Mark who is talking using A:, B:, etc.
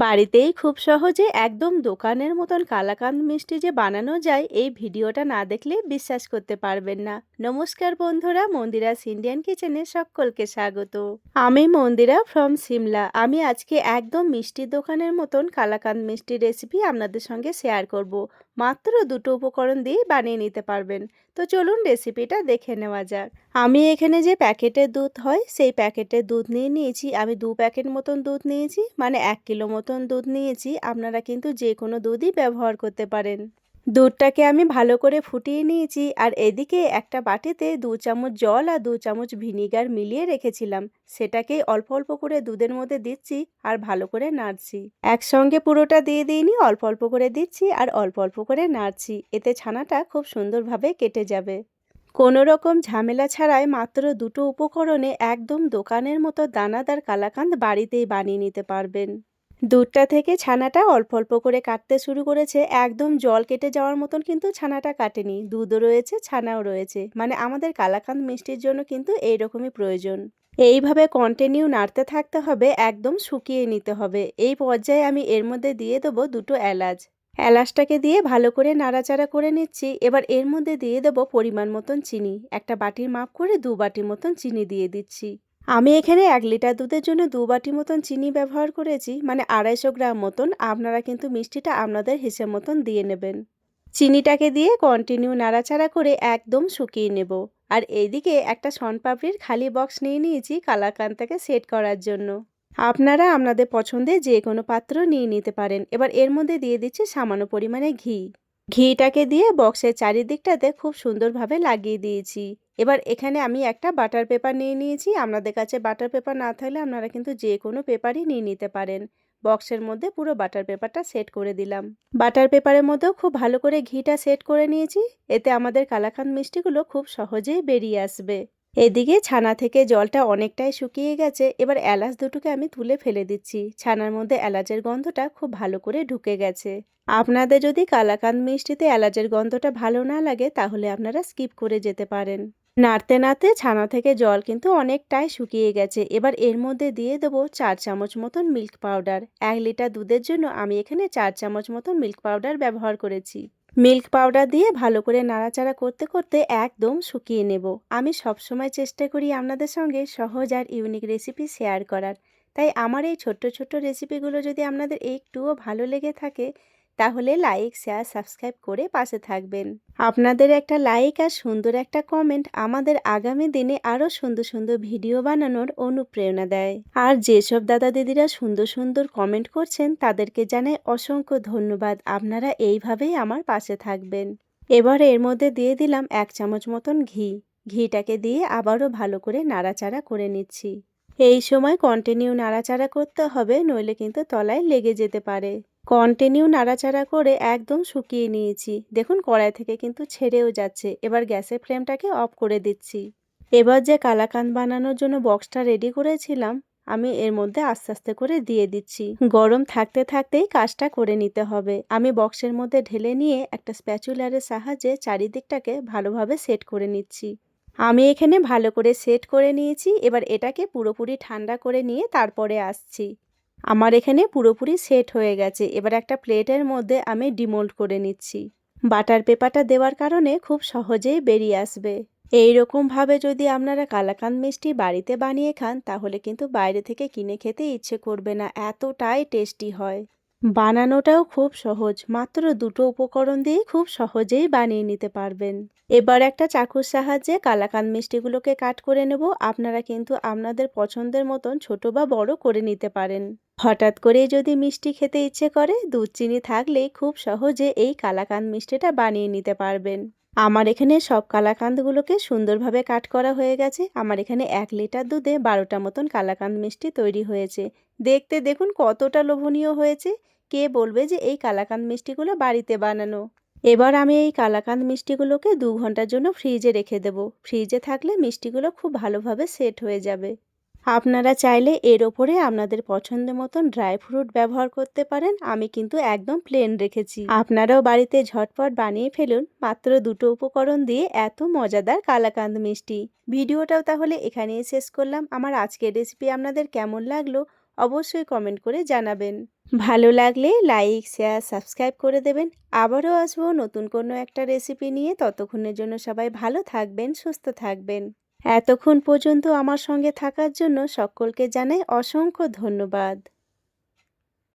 A: বাড়িতেই খুব সহজে একদম দোকানের মতন কালাকাঁদ মিষ্টি যে বানানো যায় এই ভিডিওটা না দেখলে বিশ্বাস করতে পারবেন না। নমস্কার বন্ধুরা, মন্দিরাস ইন্ডিয়ান কিচেনে সকলকে স্বাগত। আমি মন্দিরা ফ্রম সিমলা। আমি আজকে একদম মিষ্টির দোকানের মতন কালাকাঁদ মিষ্টির রেসিপি আপনাদের সঙ্গে শেয়ার করব। মাত্র দুটো উপকরণ দিয়ে বানিয়ে নিতে পারবেন। তো চলুন রেসিপিটা দেখে নেওয়া যাক। আমি এখানে যে প্যাকেটের দুধ হয় সেই প্যাকেটের দুধ নিয়ে নিয়েছি। আমি 2 প্যাকেট মতন দুধ নিয়েছি, মানে 1 কিলো মতন দুধ নিয়েছি। আপনারা কিন্তু যে কোনো দুধই ব্যবহার করতে পারেন। দুধটাকে আমি ভালো করে ফুটিয়ে নিয়েছি, আর এদিকে একটা বাটিতে 2 চামচ জল আর 2 চামচ ভিনিগার মিলিয়ে রেখেছিলাম। সেটাকে অল্প অল্প করে দুধের মধ্যে দিচ্ছি আর ভালো করে নাড়ছি। একসঙ্গে পুরোটা দিয়ে দিইনি, অল্প অল্প করে দিচ্ছি আর অল্প অল্প করে নাড়ছি। এতে ছানাটা খুব সুন্দরভাবে কেটে যাবে। কোনো রকম ঝামেলা ছাড়াই মাত্র দুটো উপকরণে একদম দোকানের মতো দানাদার কালাকাঁদ বাড়িতেই বানিয়ে নিতে পারবেন। দুধটা থেকে ছানাটা অল্প অল্প করে কাটতে শুরু করেছে। একদম জল কেটে যাওয়ার মতন কিন্তু ছানাটা কাটেনি। দুধও রয়েছে, ছানাও রয়েছে, মানে আমাদের কালাকাঁদ মিষ্টির জন্য কিন্তু এইরকমই প্রয়োজন। এইভাবে কন্টিনিউ নাড়তে থাকতে হবে, একদম শুকিয়ে নিতে হবে। এই পর্যায়ে আমি এর মধ্যে দিয়ে দেবো দুটো এলাচ। এলাচটাকে দিয়ে ভালো করে নাড়াচাড়া করে নিচ্ছি। এবার এর মধ্যে দিয়ে দেবো পরিমাণ মতন চিনি। একটা বাটির মাপ করে 2 বাটি মতন চিনি দিয়ে দিচ্ছি। আমি এখানে 1 লিটার দুধের জন্য 2 বাটি মতন চিনি ব্যবহার করেছি, মানে 250 গ্রাম মতন। আপনারা কিন্তু মিষ্টিটা আপনাদের হিসেব মতন দিয়ে নেবেন। চিনিটাকে দিয়ে কন্টিনিউ নাড়াচাড়া করে একদম শুকিয়ে নেব। আর এইদিকে একটা শনপাপড়ির খালি বক্স নিয়ে নিয়েছি কালাকাঁদটাকে সেট করার জন্য। আপনারা আপনাদের পছন্দের যে কোনো পাত্র নিয়ে নিতে পারেন। এবার এর মধ্যে দিয়ে দিচ্ছি সামান্য পরিমাণে ঘি। ঘিটাকে দিয়ে বক্সের চারিদিকটাতে খুব সুন্দরভাবে লাগিয়ে দিয়েছি। এবার এখানে আমি একটা বাটার পেপার নিয়ে নিয়েছি। আপনাদের কাছে বাটার পেপার না থাকলে আপনারা কিন্তু যে কোনো পেপারই নিয়ে নিতে পারেন। বক্সের মধ্যে পুরো বাটার পেপারটা সেট করে দিলাম। বাটার পেপারের মধ্যেও খুব ভালো করে ঘিটা সেট করে নিয়েছি। এতে আমাদের কালাকাঁদ মিষ্টিগুলো খুব সহজেই বেরিয়ে আসবে। এদিকে ছানা থেকে জলটা অনেকটাই শুকিয়ে গেছে। এবার এলাচ দুটোকে আমি তুলে ফেলে দিচ্ছি। ছানার মধ্যে এলাচের গন্ধটা খুব ভালো করে ঢুকে গেছে। আপনাদের যদি কালাকাঁদ মিষ্টিতে এলাচের গন্ধটা ভালো না লাগে তাহলে আপনারা স্কিপ করে যেতে পারেন। নাড়তে নাড়তে ছানা থেকে জল কিন্তু অনেকটাই শুকিয়ে গেছে। এবার এর মধ্যে দিয়ে দেবো 4 চামচ মতন মিল্ক পাউডার। 1 লিটার দুধের জন্য আমি এখানে 4 চামচ মতন মিল্ক পাউডার ব্যবহার করেছি। মিল্ক পাউডার দিয়ে ভালো করে নাড়াচাড়া করতে করতে একদম শুকিয়ে নেব। আমি সবসময় চেষ্টা করি আপনাদের সঙ্গে সহজ আর ইউনিক রেসিপি শেয়ার করার। তাই আমার এই ছোট্ট ছোট্ট রেসিপিগুলো যদি আপনাদের একটুও ভালো লেগে থাকে তাহলে লাইক, শেয়ার, সাবস্ক্রাইব করে পাশে থাকবেন। আপনাদের একটা লাইক আর সুন্দর একটা কমেন্ট আমাদের আগামী দিনে আরও সুন্দর সুন্দর ভিডিও বানানোর অনুপ্রেরণা দেয়। আর যেসব দাদা দিদিরা সুন্দর সুন্দর কমেন্ট করছেন তাদেরকে জানাই অসংখ্য ধন্যবাদ। আপনারা এইভাবেই আমার পাশে থাকবেন। এবার এর মধ্যে দিয়ে দিলাম 1 চামচ মতন ঘি। ঘিটাকে দিয়ে আবারও ভালো করে নাড়াচাড়া করে নিচ্ছি। এই সময় কন্টিনিউ নাড়াচাড়া করতে হবে, নইলে কিন্তু তলায় লেগে যেতে পারে। কন্টিনিউ নাড়াচাড়া করে একদম শুকিয়ে নিয়েছি। দেখুন কড়াই থেকে কিন্তু ছেড়েও যাচ্ছে। এবার গ্যাসের ফ্লেমটাকে অফ করে দিচ্ছি। এবার যে কালাকাঁদ বানানোর জন্য বক্সটা রেডি করেছিলাম আমি এর মধ্যে আস্তে আস্তে করে দিয়ে দিচ্ছি। গরম থাকতে থাকতেই কাজটা করে নিতে হবে। আমি বক্সের মধ্যে ঢেলে নিয়ে একটা স্প্যাচুলারের সাহায্যে চারিদিকটাকে ভালোভাবে সেট করে নিচ্ছি। আমি এখানে ভালো করে সেট করে নিয়েছি। এবার এটাকে পুরোপুরি ঠান্ডা করে নিয়ে তারপরে আসছি। আমার এখানে পুরোপুরি সেট হয়ে গেছে। এবার একটা প্লেটের মধ্যে আমি ডিমোল্ড করে নিচ্ছি। বাটার পেপারটা দেওয়ার কারণে খুব সহজেই বেরিয়ে আসবে। এই রকমভাবে যদি আপনারা কালাকাঁদ মিষ্টি বাড়িতে বানিয়ে খান তাহলে কিন্তু বাইরে থেকে কিনে খেতে ইচ্ছে করবে না, এতটাই টেস্টি হয়। বানানোটাও খুব সহজ, মাত্র দুটো উপকরণ দিয়ে খুব সহজেই বানিয়ে নিতে পারবেন। এবার একটা চাকুর সাহায্যে কালাকাঁদ মিষ্টিগুলোকে কাট করে নেব। আপনারা কিন্তু আপনাদের পছন্দের মতন ছোট বা বড় করে নিতে পারেন। হঠাৎ করে যদি মিষ্টি খেতে ইচ্ছে করে দুধ চিনি থাকলেই খুব সহজে এই কালাকাঁদ মিষ্টিটা বানিয়ে নিতে পারবেন। আমার এখানে সব কালাকাঁদগুলোকে সুন্দরভাবে কাট করা হয়ে গেছে। আমার এখানে 1 লিটার দুধে 12টা মতন কালাকাঁদ মিষ্টি তৈরি হয়েছে। দেখতে দেখুন কতটা লোভনীয় হয়েছে। কে বলবে যে এই কালাকাঁদ মিষ্টিগুলো বাড়িতে বানানো। এবার আমি এই কালাকাঁদ মিষ্টিগুলোকে 2 ঘন্টার জন্য ফ্রিজে রেখে দেব। ফ্রিজে থাকলে মিষ্টিগুলো খুব ভালোভাবে সেট হয়ে যাবে। আপনারা চাইলে এর ওপরে আপনাদের পছন্দ মতন ড্রাই ফ্রুট ব্যবহার করতে পারেন। আমি কিন্তু একদম প্লেন রেখেছি। আপনারাও বাড়িতে ঝটপট বানিয়ে ফেলুন মাত্র দুটো উপকরণ দিয়ে এত মজাদার কালাকাঁদ মিষ্টি। ভিডিওটাও তাহলে এখানেই শেষ করলাম। আমার আজকের রেসিপি আপনাদের কেমন লাগলো অবশ্যই কমেন্ট করে জানাবেন। ভালো লাগলে লাইক, শেয়ার, সাবস্ক্রাইব করে দেবেন। আবারও আসবো নতুন কোনো একটা রেসিপি নিয়ে। ততক্ষণের জন্য সবাই ভালো থাকবেন, সুস্থ থাকবেন। এতক্ষণ পর্যন্ত আমার সঙ্গে থাকার জন্য সকলকে জানাই অসংখ্য ধন্যবাদ।